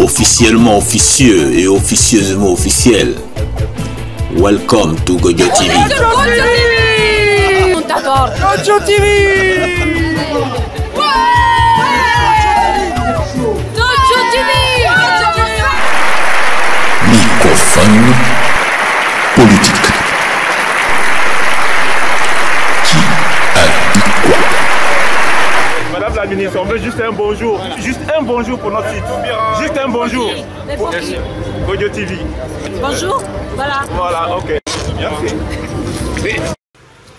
officiellement officieux et officieusement officiel. Welcome to Gojo TV. On t'adore. Gojo TV. Gojo TV. Microphone politique. Qui a dit quoi? Madame la ministre, on veut juste un bonjour. Juste un bonjour pour notre site. Juste un bonjour. Pour Gojo TV. Bonjour. Voilà. Voilà, ok. Merci.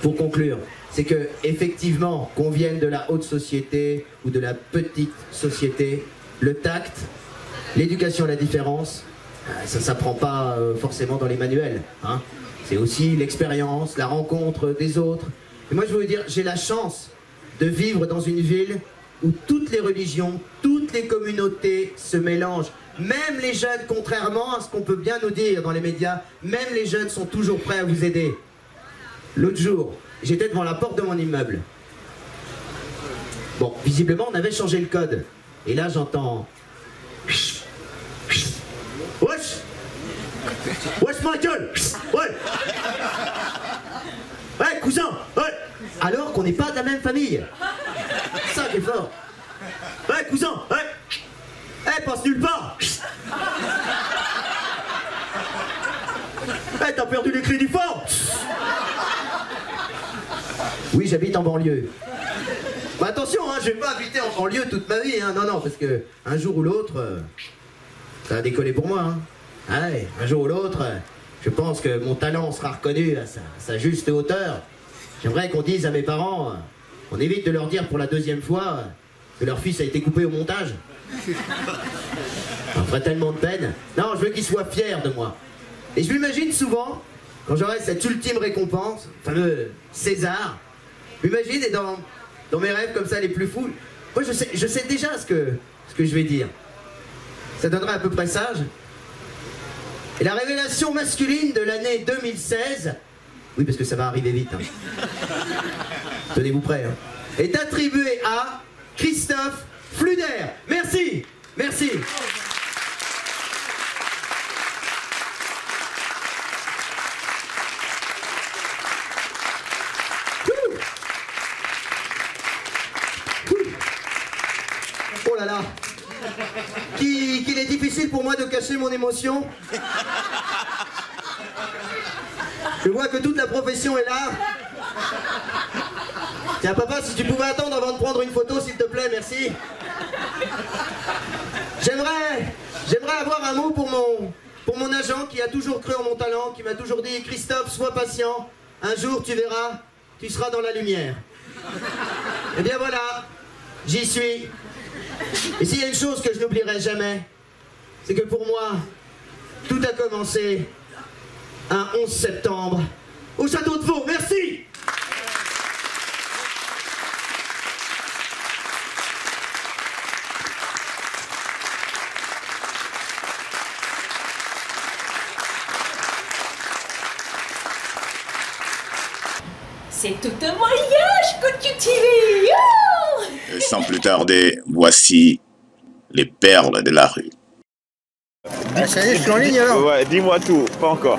Pour conclure, c'est que effectivement, qu'on vienne de la haute société ou de la petite société, le tact, l'éducation à la différence, ça ne s'apprend pas forcément dans les manuels. Hein. C'est aussi l'expérience, la rencontre des autres. Et moi, je veux vous dire, j'ai la chance de vivre dans une ville où toutes les religions, toutes les communautés se mélangent. Même les jeunes, contrairement à ce qu'on peut bien nous dire dans les médias, même les jeunes sont toujours prêts à vous aider. L'autre jour, j'étais devant la porte de mon immeuble. Bon, visiblement, on avait changé le code. Et là, j'entends... Wesh! Wesh, ma gueule! Ouais! Ouais, cousin! Ouais! Alors qu'on n'est pas de la même famille. Ça qui est fort. Ouais, cousin! Ouais! Eh, passe nulle part! Eh, t'as perdu les crédits forts! Oui, j'habite en banlieue. Mais attention, hein, je vais pas habiter en banlieue toute ma vie, hein. Non, non, parce que un jour ou l'autre, ça va décoller pour moi, hein. Ouais, un jour ou l'autre, je pense que mon talent sera reconnu à sa juste hauteur. J'aimerais qu'on dise à mes parents, on évite de leur dire pour la deuxième fois que leur fils a été coupé au montage. Ça me ferait tellement de peine. Non, je veux qu'ils soient fiers de moi. Et je m'imagine souvent, quand j'aurai cette ultime récompense, le fameux César, je m'imagine, et dans mes rêves comme ça les plus fous, moi je sais déjà ce que je vais dire. Ça donnerait à peu près ça. Et la révélation masculine de l'année 2016, oui parce que ça va arriver vite, hein. Tenez-vous prêts, hein, est attribuée à Christophe Fluder. Merci, merci. Oh là là, qu'il est difficile pour moi de cacher mon émotion. Je vois que toute la profession est là. Tiens papa, si tu pouvais attendre avant de prendre une photo s'il te plaît, merci. J'aimerais avoir un mot pour mon agent qui a toujours cru en mon talent, qui m'a toujours dit Christophe, sois patient, un jour tu verras, tu seras dans la lumière. Et bien voilà, j'y suis. Et s'il y a une chose que je n'oublierai jamais, c'est que pour moi, tout a commencé un 11 septembre au château de Vaux. Merci. C'est tout un voyage, Gojo TV. Oh. Sans plus tarder, voici les perles de la rue. Ah, ça y est, je suis en ligne alors. Ouais, dis-moi tout, pas encore.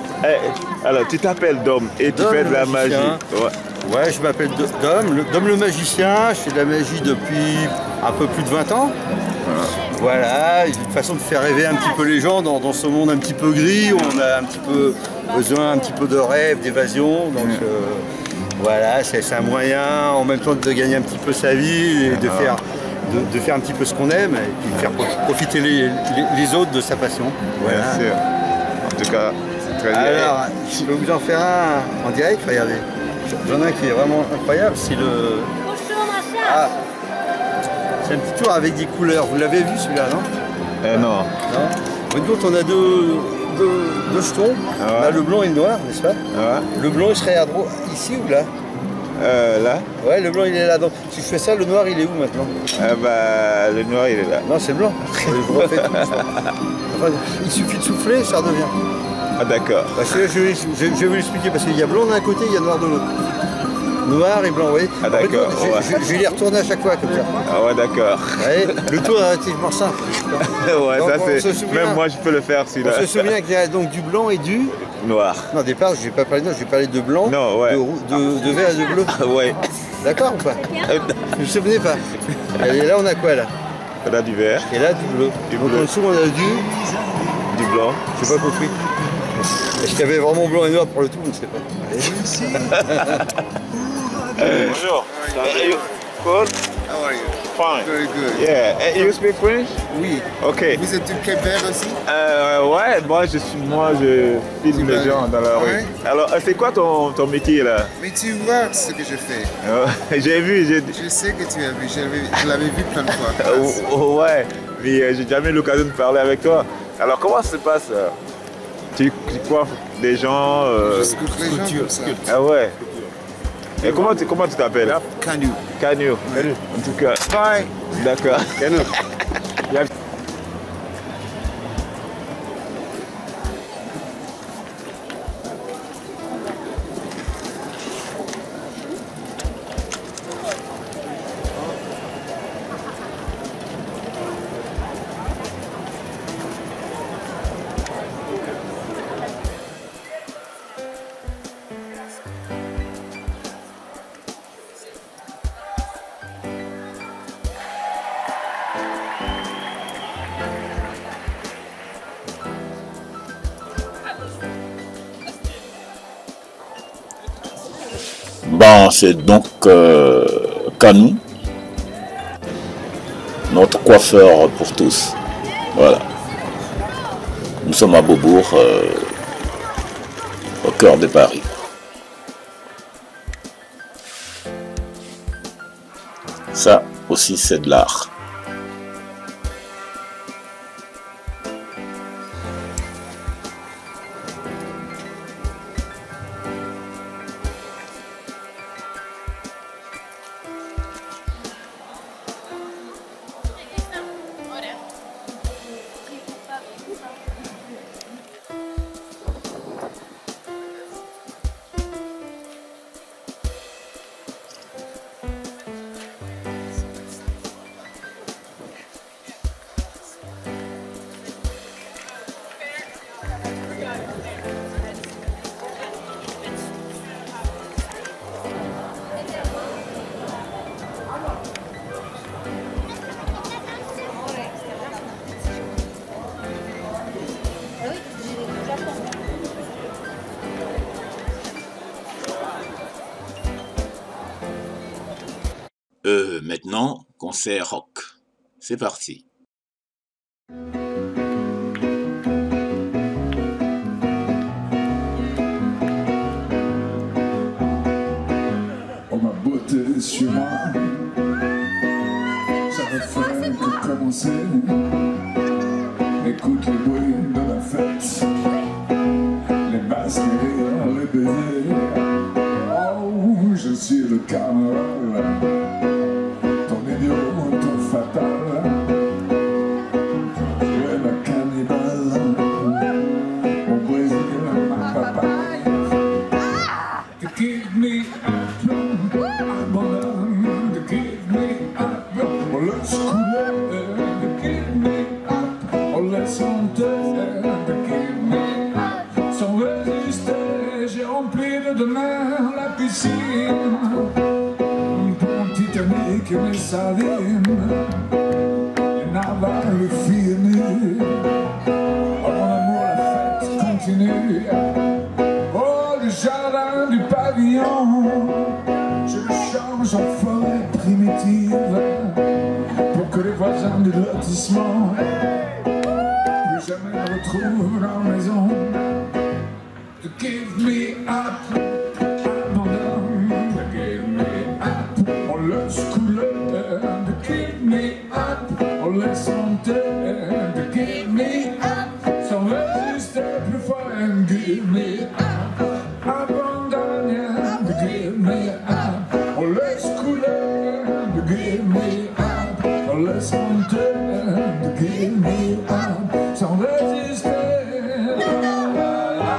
Alors, tu t'appelles Dom et tu fais de la magie. Ouais, je m'appelle Dom, Dom le magicien. Je fais de la magie depuis un peu plus de 20 ans. Voilà, une façon de faire rêver un petit peu les gens dans ce monde un petit peu gris où on a un petit peu besoin un petit peu de rêve, d'évasion. Donc voilà, c'est un moyen en même temps de gagner un petit peu sa vie et de faire un petit peu ce qu'on aime et puis de faire profiter les autres de sa passion. Voilà. Bien sûr. En tout cas, c'est très bien. Alors, je peux vous en faire un en direct, regardez. J'en ai un qui est vraiment incroyable, c'est le... Bonjour, machin. Ah, c'est un petit tour avec des couleurs. Vous l'avez vu celui-là, non? Non. Non. En fait, on a deux jetons. Ouais. Là, le blanc et le noir, n'est-ce pas? Ouais. Le blanc, il serait à droite, ici ou là? Là. Ouais, le blanc, il est là. Donc, si je fais ça, le noir, il est où maintenant? Le noir, il est là. Non, c'est le blanc. Je refais tout ça. Enfin, il suffit de souffler, ça redevient. Ah, d'accord. Parce que je vais vous l'expliquer, parce qu'il y a blanc d'un côté, il y a noir de l'autre. Noir et blanc, oui. Ah, d'accord, En fait, ouais. je vais les retourner à chaque fois comme ça. Ah ouais, d'accord. Ouais, le tour est relativement simple. Ouais, Donc, ça on se c'est... souvient- Même moi je peux le faire On celui-là. se souvient qu'il y a donc du blanc et du... Noir. Non, au départ, je n'ai pas parlé de noir, j'ai parlé de blanc, Non, ouais. de vert et de bleu. Ah ouais. D'accord ou pas? Je ne me souvenais pas. Et là, on a quoi là? On a du vert, Et là, du bleu. Du Donc bleu. en dessous, on a du blanc. j'ai pas compris. Est-ce qu'il y avait vraiment blanc et noir pour le tout? Je ne sais pas. Bonjour. Good? How are you? Fine. Very good. Yeah. And you speak French? Oui. Ok. Vous êtes du Québec aussi? Ouais, moi je filme les gens dans la rue. Ouais. Alors, c'est quoi ton métier là? Mais tu vois ce que je fais. J'ai vu, Je sais que tu as vu, je l'avais vu plein de fois. ouais, mais j'ai jamais eu l'occasion de parler avec toi. Alors, comment ça se passe? Tu coiffes des gens? Je scoute les gens comme ça. Ah ouais. Et comment tu t'appelles? Canu. Canu. En tout cas. Bye. D'accord. Bon, c'est donc Canou, notre coiffeur pour tous. Voilà. Nous sommes à Beaubourg, au cœur de Paris. Ça aussi, c'est de l'art. Maintenant, concert rock. C'est parti. Oh ma beauté, suis-moi. Ça ne fait que commencer. Écoute les bruits de la fête, les basses, les rires, les baisers. Oh, je suis le carnaval, ton idiot, ton fatal. Tu es ma cannibale, mon Brésil, ma papaye. To give me up, abandonne. To give me up, on laisse couler. To give me up, on laisse monter. To give me up, sans résister. J'ai rempli de demain la piscine. Ton Titanic et mes sardines, les navales finies. Oh mon amour, la fête continue. Oh, le jardin du pavillon, je le change en forêt primitive pour que les voisins du lotissement plus jamais me retrouvent dans la maison. To give me up, abandonne. To give me up, on laisse couler. To give me up, on laisse monter. To give me up, sans résister plus fort. And give me up, abandonne. To give me up, on laisse couler. To give me up, on laisse monter. To give me up, sans résister. La, la, la, la.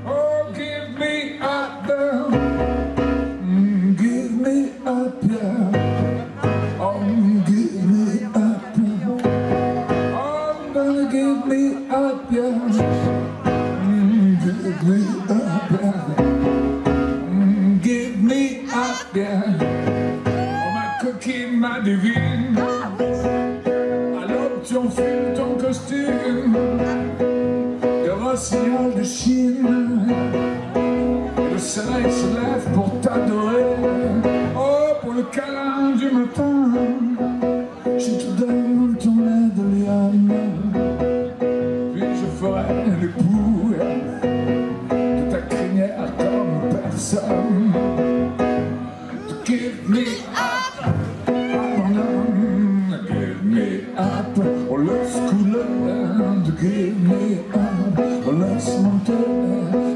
Oh, give me up there. Give me up, yeah. Oh, give me up, yeah. Oh, gonna give me up, yeah. Give me up, yeah. Give me up, yeah. Oh, ma coquine, ma divine. À l'aube, tu enfiles ton costume de rossignol de Chine. Le soleil se lève pour t'adorer. Oh, pour le câlin du matin, je te donne ton lait de liane. Puis je ferai l'époux de ta crinière comme personne. To give me up, give me up. Oh, laisse couler, to give me up. Oh, laisse monter,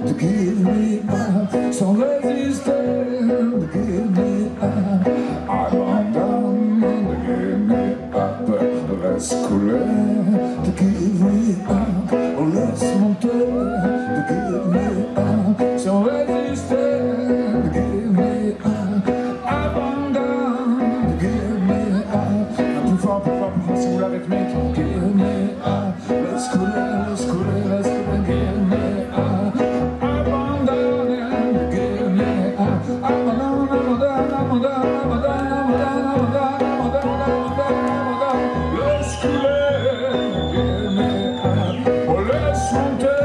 to give me up. Sans résister, to give me up. Abandonne, to give me up. Laisse couler, to give me up. Oh, laisse monter, to give me up. Sans résister, to give me up. Abandonne, to give me up. Plus fort, si vous l'avez rythmique. Give me up. Laisse couler, laisse couler, laisse couler. Give me up. Abandonne, give me up. Abandonne, abandonne, abandonne, abandonne, abandonne, abandonne. Laisse couler, give me up. Oh, laisse monter,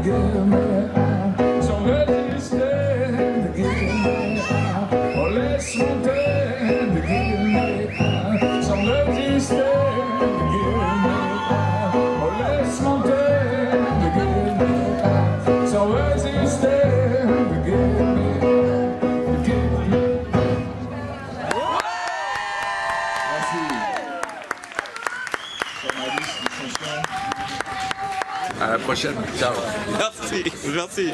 give me up. Sans résister, give me up. Oh, laisse monter, give me up. Sans résister, give me up. Oh, laisse monter, give me up. Sans résister, give me up. Merci. C'est ma liste de chansons. À la prochaine. Ciao. Merci, merci.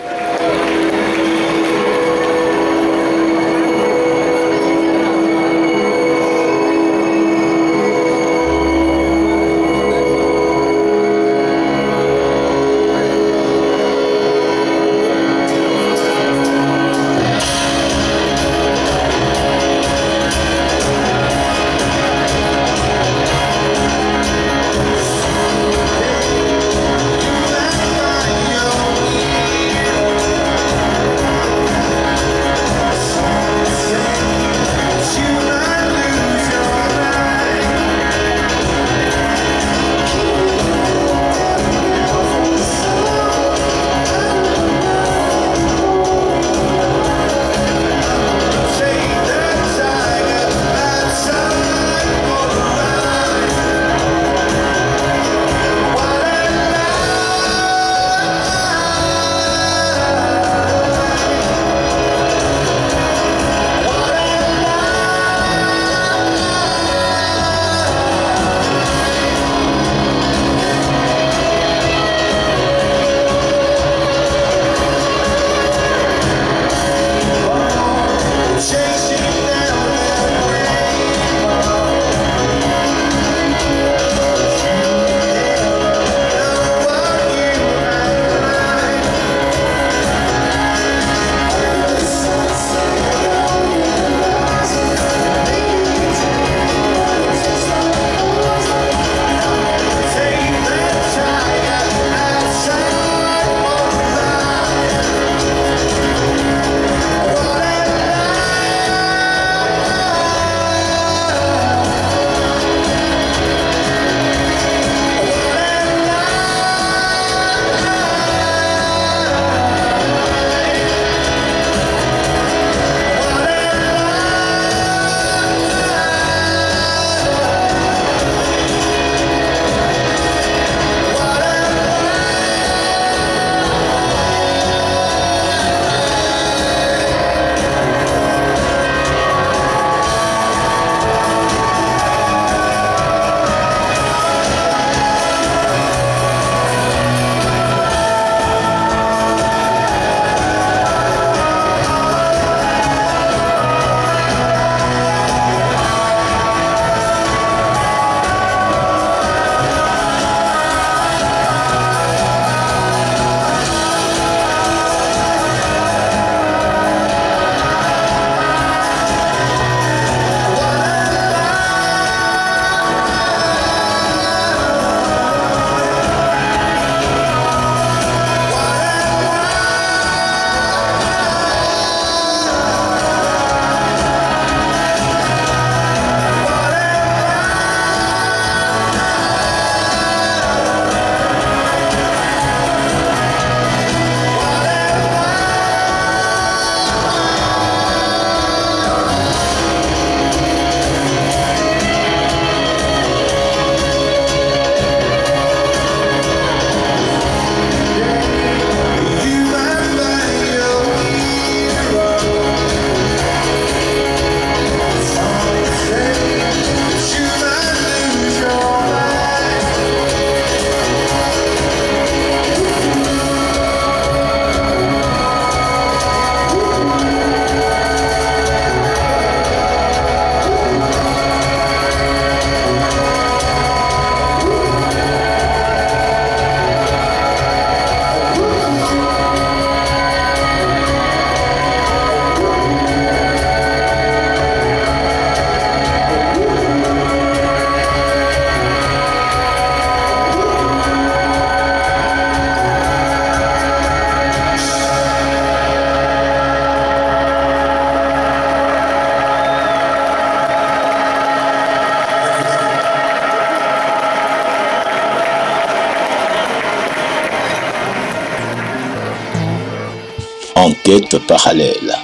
Enquête parallèle.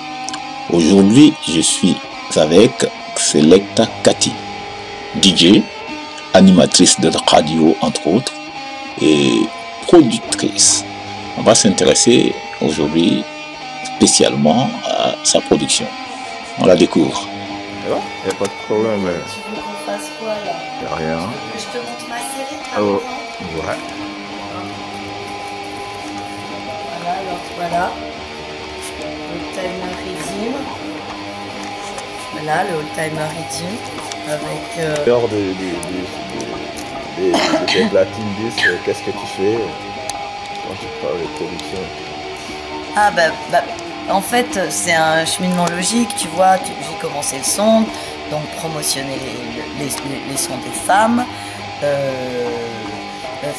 Aujourd'hui, je suis avec Selecta Cathy, DJ, animatrice de radio entre autres, et productrice. On va s'intéresser aujourd'hui spécialement à sa production. On la découvre. Il n'y a pas de problème. Tu veux qu'on fasse quoi là? Il n'y a rien. Que je te montre ma série? Oh, ouais. Voilà, alors voilà. Old-timer Redeem. Voilà, le Old-timer Redeem. Avec. Lors des platines disques, qu'est-ce que tu fais quand tu parles de production? Ah bah, en fait, c'est un cheminement logique, tu vois. J'ai commencé le son, donc promotionner les sons des femmes.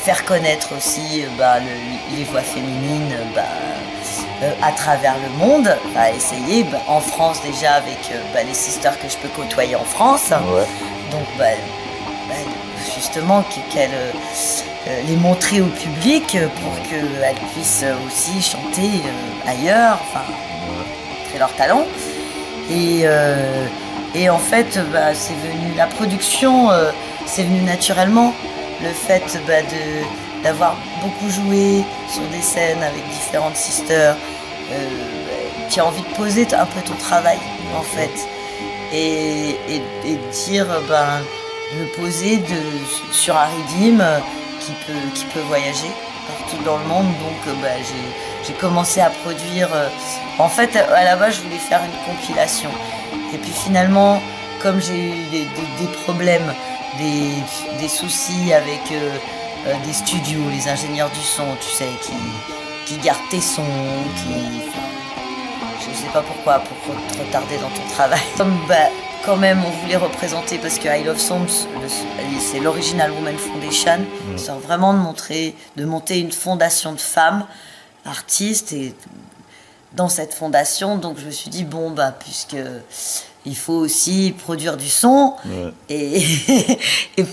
Faire connaître aussi les voix féminines à travers le monde, essayer en France déjà avec les sisters que je peux côtoyer en France. Ouais. Donc justement les montrer au public pour qu'elles puissent aussi chanter ailleurs, montrer leur talent. Et en fait, c'est venu, la production, c'est venu naturellement. Le fait d'avoir beaucoup joué sur des scènes avec différentes sisters, tu as envie de poser un peu ton travail en fait, et dire, de me poser sur un rythme qui peut voyager partout dans le monde. Donc j'ai commencé à produire. En fait, à la base, je voulais faire une compilation, et puis finalement, comme j'ai eu des problèmes, des soucis avec des studios, les ingénieurs du son, tu sais, qui gardent tes sons, je ne sais pas pourquoi, pour te retarder dans ton travail. Comme quand même on voulait représenter, parce que I Love Songs, c'est l'Original Women Foundation, c'est vraiment de monter une fondation de femmes artistes, et dans cette fondation, donc je me suis dit, puisque il faut aussi produire du son, et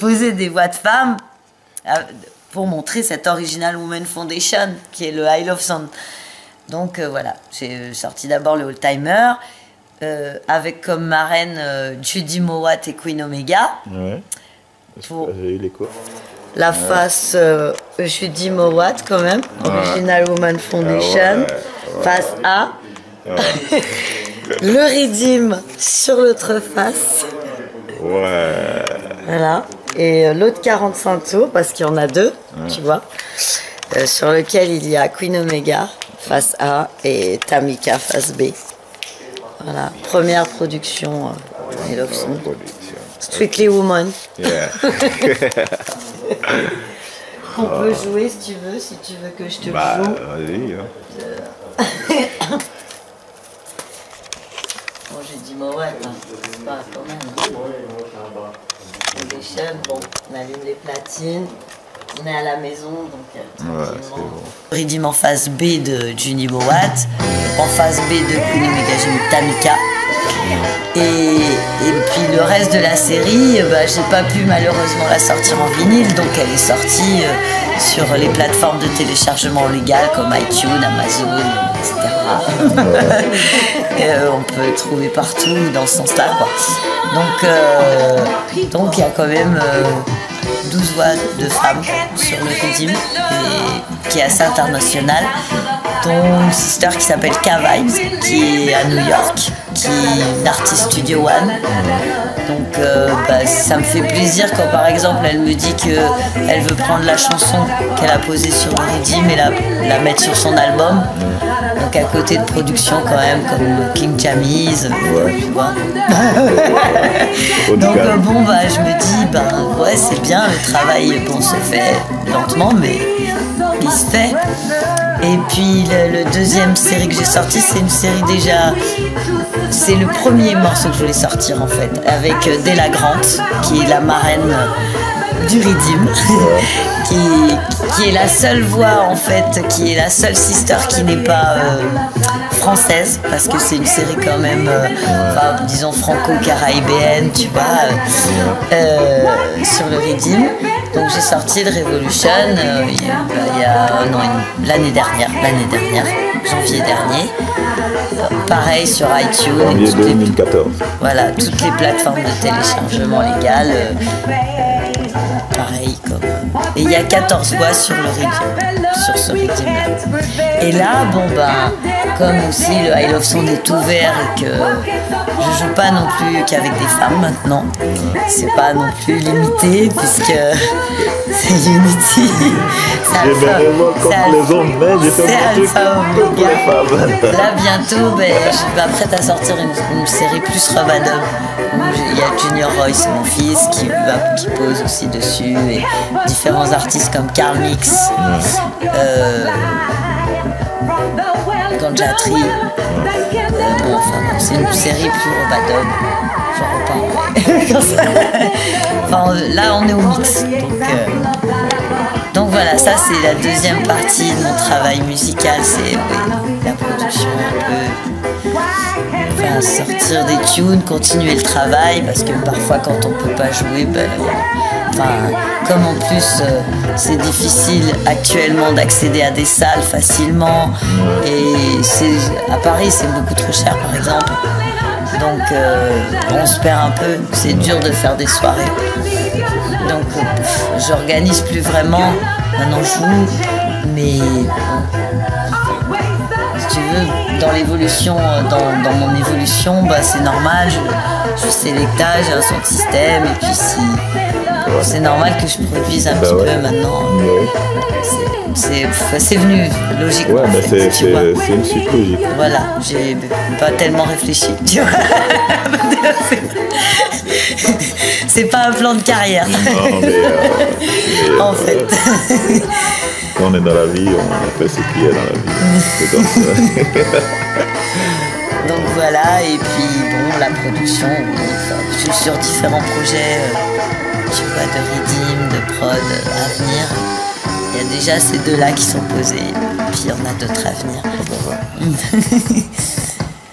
poser des voix de femmes pour montrer cette Original Women Foundation qui est le I Love Sound. Donc voilà, j'ai sorti d'abord le Old-timer avec comme marraine Judy Mowat et Queen Omega. Ouais. J'ai eu l'écho. La face Judy Mowat quand même, Original Women Foundation, face A. Le Redeem sur l'autre face. Ouais. Voilà. Et l'autre 45 tours, parce qu'il y en a deux, tu vois, sur lequel il y a Queen Omega, face A, et Tamika, face B. Voilà. Première production I Love Song. Strictly Woman. Yeah. On peut jouer si tu veux que je te joue. Vas-y. Bon, j'ai dit Mowat, c'est pas quand même. On allume les platines, on est à la maison, donc Redeem en phase B de Judy Mowat, en phase B de Queen Omega, j'ai mis Tamika. Et puis le reste de la série, j'ai pas pu malheureusement la sortir en vinyle, donc elle est sortie sur les plateformes de téléchargement légales comme iTunes, Amazon, etc. On peut trouver partout dans ce sens-là, quoi. Donc il y a quand même 12 voix de femmes sur le Redeem, qui est assez international, dont une sister qui s'appelle K-Vibes, qui est à New York, qui est une artiste Studio One. Donc ça me fait plaisir quand par exemple elle me dit qu'elle veut prendre la chanson qu'elle a posée sur le Redeem et la mettre sur son album. Donc à côté de production quand même comme King Jammy's, tu vois. Donc je me dis c'est bien, le travail se fait lentement mais il se fait. Et puis le deuxième série que j'ai sorti, c'est une série déjà, c'est le premier morceau que je voulais sortir en fait, avec Della Grant, qui est la marraine du Redeem, qui est la seule voix en fait, qui est la seule sister qui n'est pas française, parce que c'est une série quand même, disons franco-caribéenne, tu vois, sur le Redeem. Donc j'ai sorti le Revolution il y a un an et l'année dernière, janvier dernier. Pareil sur iTunes. Janvier 2014. Voilà, toutes les plateformes de téléchargement légales. Pareil comme. Et il y a 14 voix sur le rythme, sur ce rythme-là. Et là, bon ben, comme aussi le I Love Sound est ouvert et que je joue pas non plus qu'avec des femmes maintenant, c'est pas non plus limité puisque c'est Unity. J'ai mes révoltes contre les hommes, mais j'ai fait mon truc pour les femmes. Là bientôt, ben, je m'apprête à sortir une série plus Revadum où il y a Junior Royce, mon fils, qui pose aussi dessus et différents artistes comme Carl Mix, Ganjatri. Bon, enfin, c'est une série plus Revadum. J'en reparlerai. Enfin, là, on est au mix. Donc voilà, ça c'est la deuxième partie de mon travail musical, c'est la production un peu, enfin, sortir des tunes, continuer le travail, parce que parfois quand on peut pas jouer, ben, enfin, comme en plus c'est difficile actuellement d'accéder à des salles facilement, et à Paris c'est beaucoup trop cher par exemple, donc on se perd un peu, c'est dur de faire des soirées. Donc j'organise plus vraiment, maintenant je joue, mais si tu veux, dans l'évolution, dans mon évolution, bah, c'est normal, je sélectage, j'ai un son de système, et puis si c'est normal que je produise un petit peu maintenant. C'est venu logiquement. Ouais, mais c'est une suite logique. Voilà, j'ai pas tellement réfléchi, tu vois. C'est pas un plan de carrière. Non, mais en fait. Quand on est dans la vie, on fait ce qu'il y a dans la vie. C'est comme ça. Donc voilà, et puis bon, la production, je suis sur différents projets, tu vois, de Redeem, de prod à venir. Il y a déjà ces deux-là qui sont posés, puis il y en a d'autres à venir.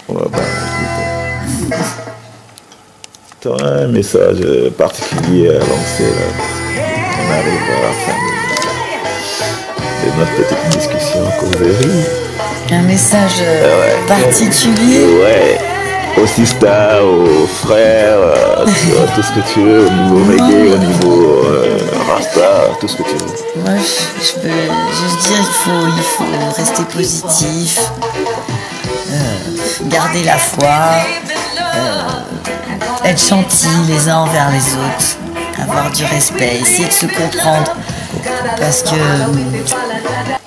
On va pas. Tu as un message particulier à lancer là. On arrive à la fin de notre petite discussion causerie. Un message particulier. Ouais. Aux sisters, aux frères, tout ce que tu veux, au niveau reggae, au niveau rasta, tout ce que tu veux. Moi, je peux juste dire qu'il faut rester positif, garder la foi, être gentil les uns envers les autres, avoir du respect, essayer de se comprendre. Parce que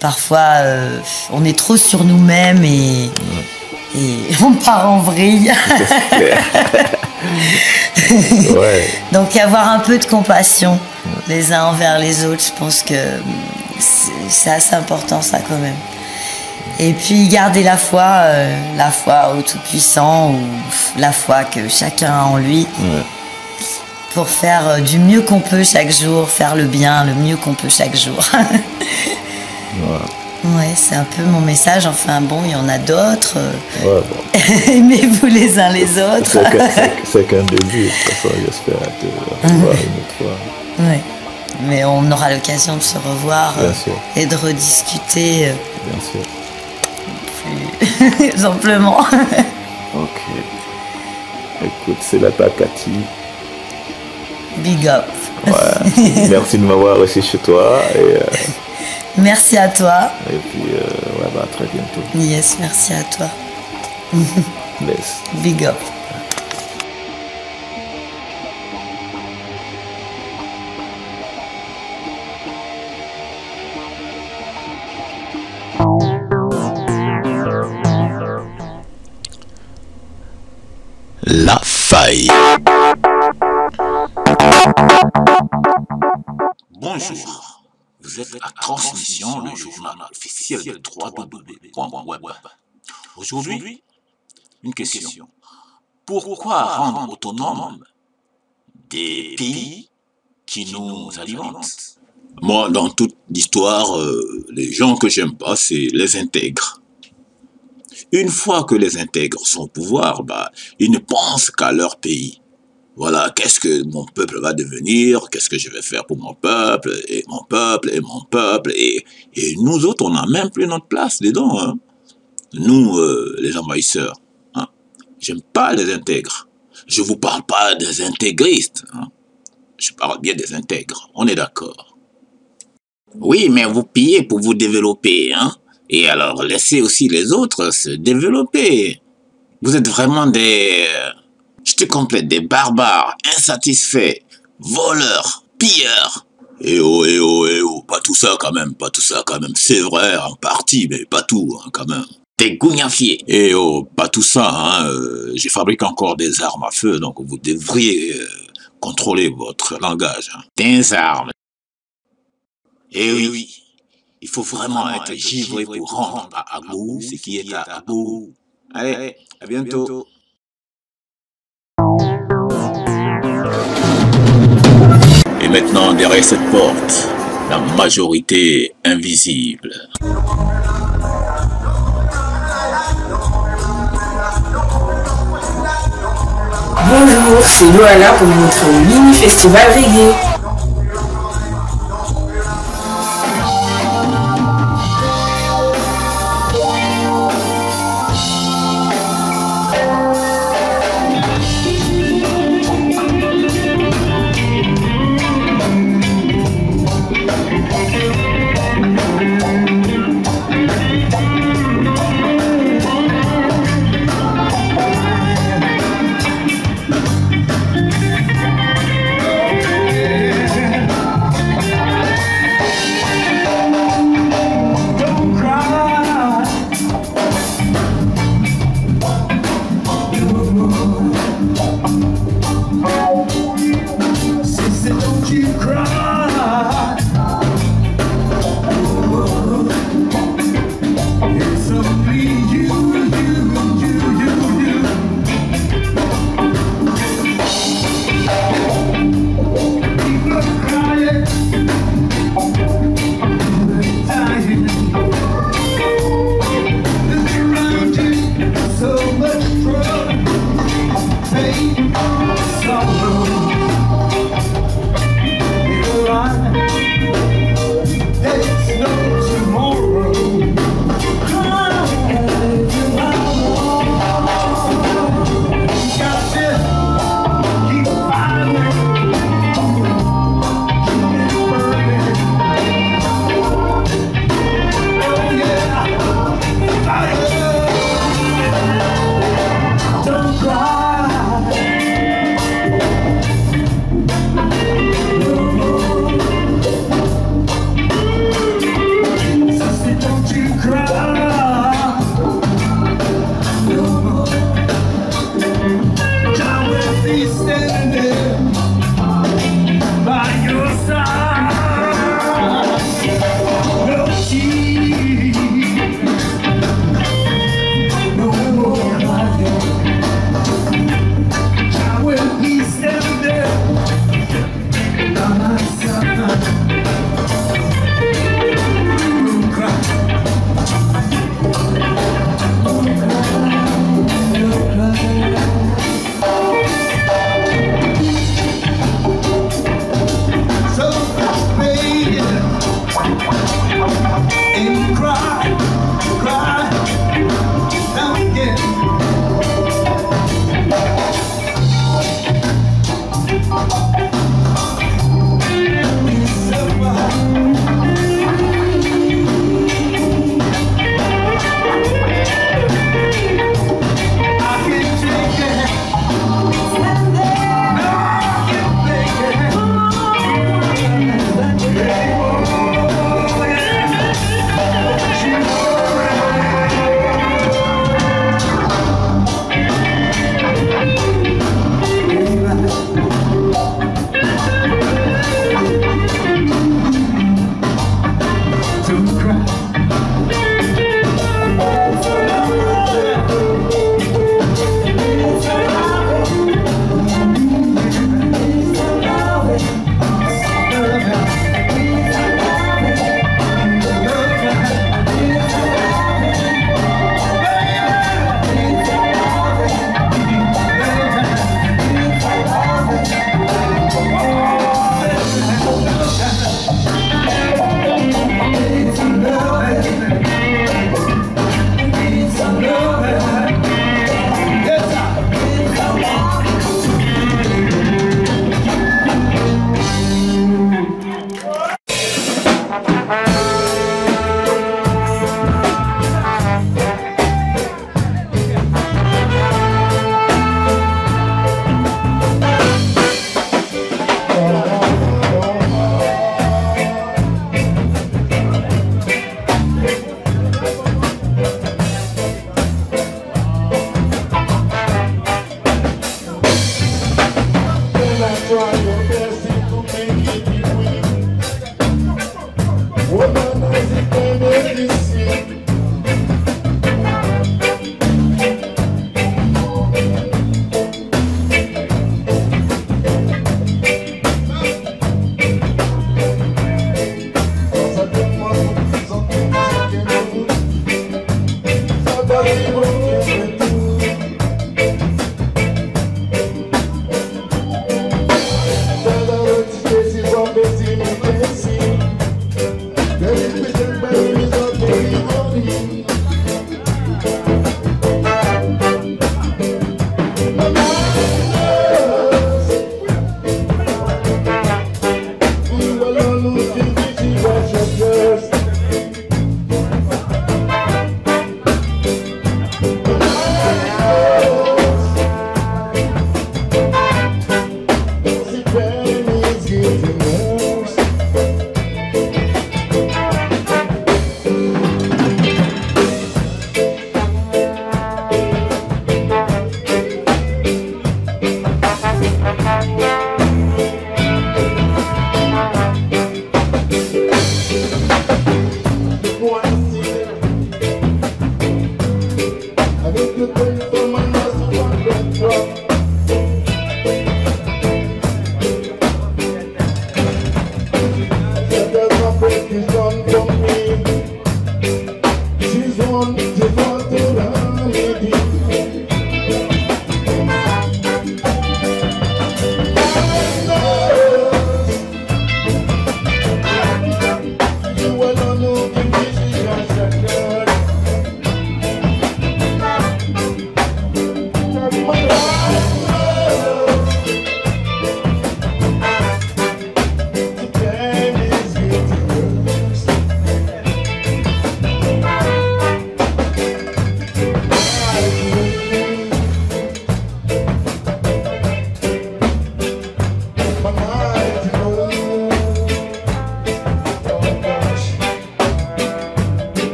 parfois, on est trop sur nous-mêmes et on part en vrille. Ouais. Donc avoir un peu de compassion les uns envers les autres, je pense que c'est assez important ça quand même. Et puis garder la foi au Tout-Puissant, ou la foi que chacun a en lui, pour faire du mieux qu'on peut chaque jour, faire le bien le mieux qu'on peut chaque jour. Ouais, c'est un peu mon message. Enfin bon, il y en a d'autres. Ouais, bon. Aimez-vous les uns les autres. C'est qu'un début. De toute façon, j'espère te revoir une autre fois. Ouais. Mais on aura l'occasion de se revoir et de rediscuter. Bien sûr. Plus amplement. Ok. Écoute, c'est la Takati. Big up. Ouais. Merci de m'avoir reçu chez toi. Et, merci à toi. Et puis, bah, à très bientôt. Yes, merci à toi. Bless. Big up. La faille. Bonjour, vous êtes à Transmission, le journal officiel de www.web. Aujourd'hui, une question. Pourquoi rendre autonomes des pays qui nous alimentent? Moi, dans toute l'histoire, les gens que j'aime pas, c'est les intègres. Une fois que les intègres sont au pouvoir, ils ne pensent qu'à leur pays. Voilà, qu'est-ce que mon peuple va devenir, qu'est-ce que je vais faire pour mon peuple, et mon peuple, et mon peuple, et nous autres, on n'a même plus notre place dedans, hein. Nous, les envahisseurs, hein. J'aime pas les intègres. Je vous parle pas des intégristes, hein. Je parle bien des intègres, on est d'accord. Oui, mais vous pillez pour vous développer, hein. Et alors, laissez aussi les autres se développer. Vous êtes vraiment des... je te complète, des barbares, insatisfaits, voleurs, pilleurs. Eh oh, pas tout ça quand même, pas tout ça quand même. C'est vrai, en partie, mais pas tout, hein, quand même. T'es gougnafier. Eh oh, pas tout ça, hein. Je fabrique encore des armes à feu, donc vous devriez contrôler votre langage. Hein. Des armes. Eh oui, il faut vraiment être givré pour rendre à Agou ce qui est à Agou. Allez, à bientôt. Et maintenant, derrière cette porte, la majorité invisible. Bonjour, c'est Loala pour notre mini-festival reggae.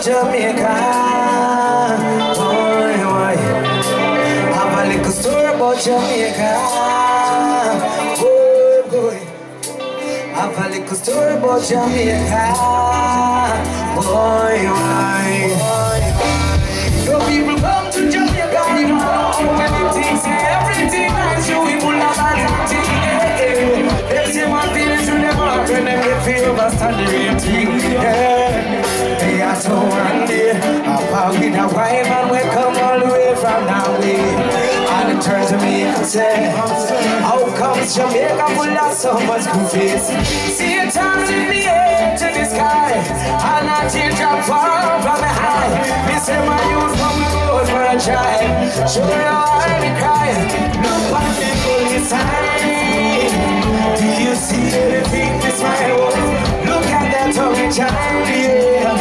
Jamaica, boy, boy. Have a little story about Jamaica, boy, boy. Have a little story about Jamaica, boy, boy. So people come to Jamaica, you don't know anything, see everything nice, you people have everything. They say one thing to them heart when they get feel overstand the real thing, yeah. They are so handy, apart with a wife and we come all the way from Norway. And it turns to me and say, how comes Jamaica full of so much goofies? See it turns in the air to the sky, and I change up far from the high. Me say my youth from the road for a drive, show you how I cry. Look at the police sign. Do you see anything this my world? Look at that tongue child, yeah.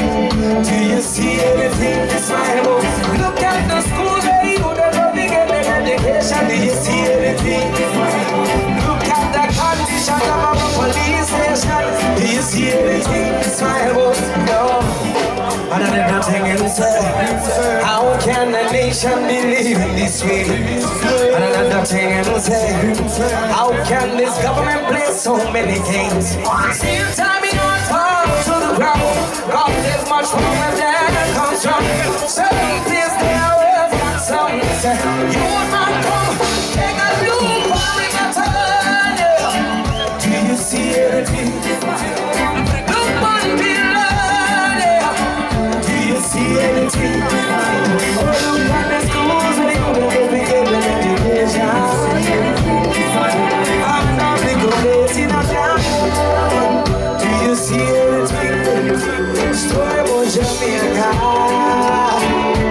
Do you see anything this my world? Look at the schools where you don't know they get an education. Do you see anything this my world? Look at the condition of our police station. Do you see anything this my world? No. And another thing you say, how can a nation believe in this way? And another thing you say, how can this government play so many games? Still time in our talk to the ground, God there's much more where that comes from. Certain place there where got some say, you will not come, take a look, bring a turn, yeah. Do you see anything? Look on below. See anything? Oh, look at the schools where you don't get an education. I'm not the good in a town. Do you see anything? Story about Jamaica,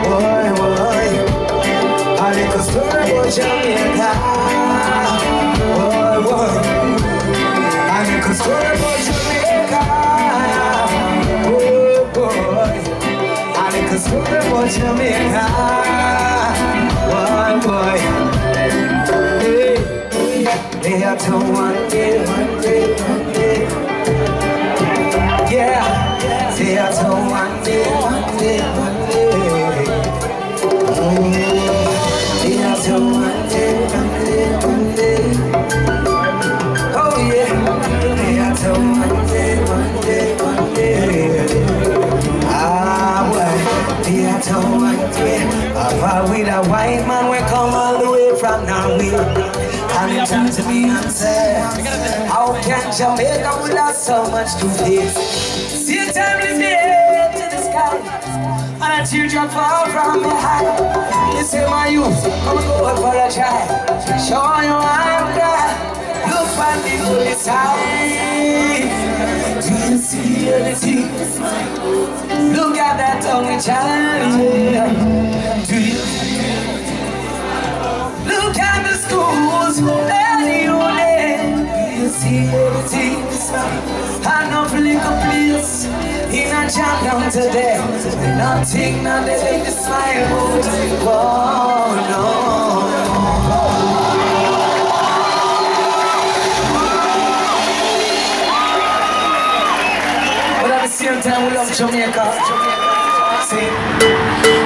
boy, boy. A little story about Jamaica, boy, boy. A little story about Jamaica, boy, boy. Cause story about Jamaica, boy, boy. Hey, they are to one day, yeah. Say I told one day. Say I told one day. Oh yeah. Say I told one day. Ah boy. Say I told one day. Papa with a white man, we come all the way from Norway. And it turns to me and says, how can Jamaica without so much to this? See a time lift me head to the sky, and a teardrop fall from my eye. You say my youth, come and go for a try. Show you I'm glad. Look on the holy side. Do you see anything? Look at that tongue child. Do you? Look at the schools, you see everything. I know political place in a champion today. Nothing, not they just smile. Oh no. But at the same time, we love Jamaica. See?